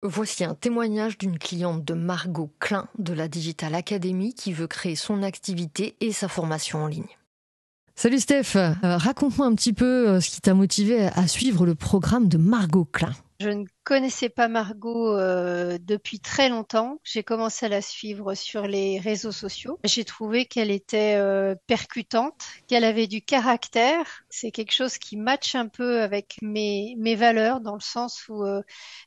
Voici un témoignage d'une cliente de Margot Klein de la Digital Academy qui veut créer son activité et sa formation en ligne. Salut Steph, raconte-moi un petit peu ce qui t'a motivé à suivre le programme de Margot Klein. Je ne connaissais pas Margot depuis très longtemps. J'ai commencé à la suivre sur les réseaux sociaux. J'ai trouvé qu'elle était percutante, qu'elle avait du caractère. C'est quelque chose qui matche un peu avec mes valeurs dans le sens où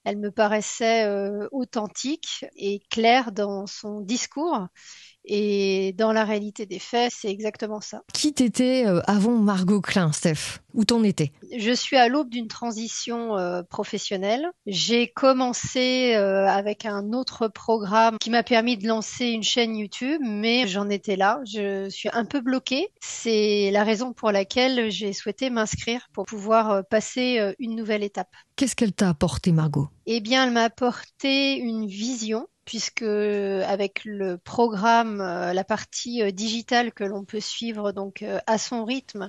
elle me paraissait authentique et claire dans son discours. Et dans la réalité des faits, c'est exactement ça. Qui t'étais avant Margot Klein, Steph? Où t'en étais? Je suis à l'aube d'une transition professionnelle. J'ai commencé avec un autre programme qui m'a permis de lancer une chaîne YouTube, mais j'en étais là. Je suis un peu bloquée. C'est la raison pour laquelle j'ai souhaité m'inscrire pour pouvoir passer une nouvelle étape. Qu'est-ce qu'elle t'a apporté, Margot? Eh bien, elle m'a apporté une vision. Puisque avec le programme, la partie digitale que l'on peut suivre donc à son rythme,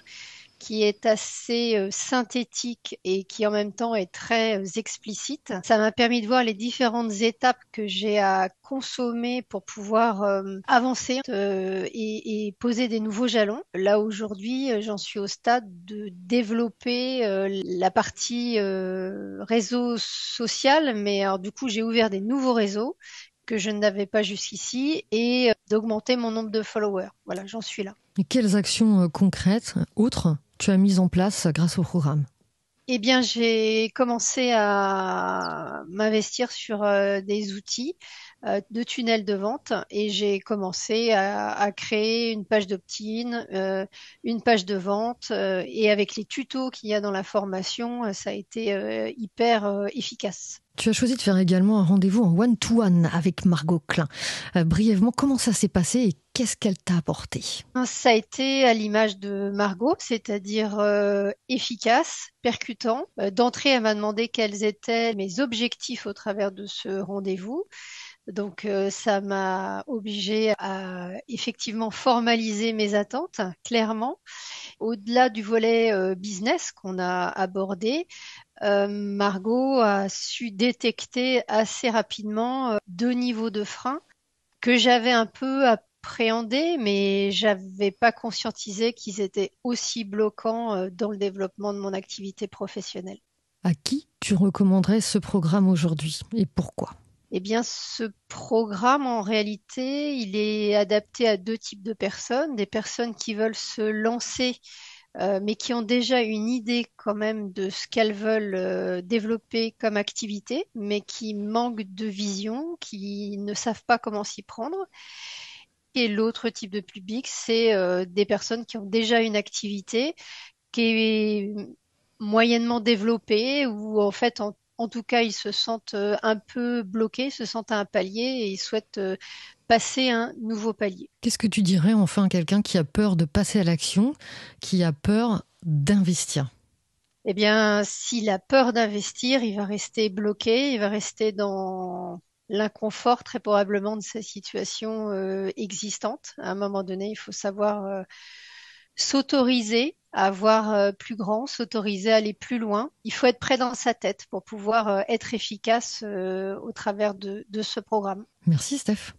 qui est assez synthétique et qui en même temps est très explicite. Ça m'a permis de voir les différentes étapes que j'ai à consommer pour pouvoir avancer et poser des nouveaux jalons. Là aujourd'hui, j'en suis au stade de développer la partie réseau social, mais alors, du coup, j'ai ouvert des nouveaux réseaux que je n'avais pas jusqu'ici et d'augmenter mon nombre de followers. Voilà, j'en suis là. Et quelles actions concrètes, autres, tu as mises en place grâce au programme? Eh bien, j'ai commencé à m'investir sur des outils de tunnels de vente et j'ai commencé à créer une page d'opt-in, une page de vente et avec les tutos qu'il y a dans la formation, ça a été hyper efficace. Tu as choisi de faire également un rendez-vous en one-to-one avec Margot Klein. Brièvement, comment ça s'est passé et qu'est-ce qu'elle t'a apporté? Ça a été à l'image de Margot, c'est-à-dire efficace, percutant. D'entrée, elle m'a demandé quels étaient mes objectifs au travers de ce rendez-vous. Donc, ça m'a obligée à effectivement formaliser mes attentes clairement. Au-delà du volet business qu'on a abordé, Margot a su détecter assez rapidement deux niveaux de frein que j'avais un peu appréhendés, mais j'avais pas conscientisé qu'ils étaient aussi bloquants dans le développement de mon activité professionnelle. À qui tu recommanderais ce programme aujourd'hui et pourquoi? Eh bien, ce programme, en réalité, il est adapté à deux types de personnes. Des personnes qui veulent se lancer, mais qui ont déjà une idée quand même de ce qu'elles veulent développer comme activité, mais qui manquent de vision, qui ne savent pas comment s'y prendre. Et l'autre type de public, c'est des personnes qui ont déjà une activité qui est moyennement développée, ou en fait, en tout cas, ils se sentent un peu bloqués, se sentent à un palier et ils souhaitent passer un nouveau palier. Qu'est-ce que tu dirais enfin à quelqu'un qui a peur de passer à l'action, qui a peur d'investir? Eh bien, s'il a peur d'investir, il va rester bloqué, il va rester dans l'inconfort très probablement de sa situation existante. À un moment donné, il faut savoir s'autoriser à voir plus grand, s'autoriser à aller plus loin. Il faut être prêt dans sa tête pour pouvoir être efficace au travers de ce programme. Merci Steph.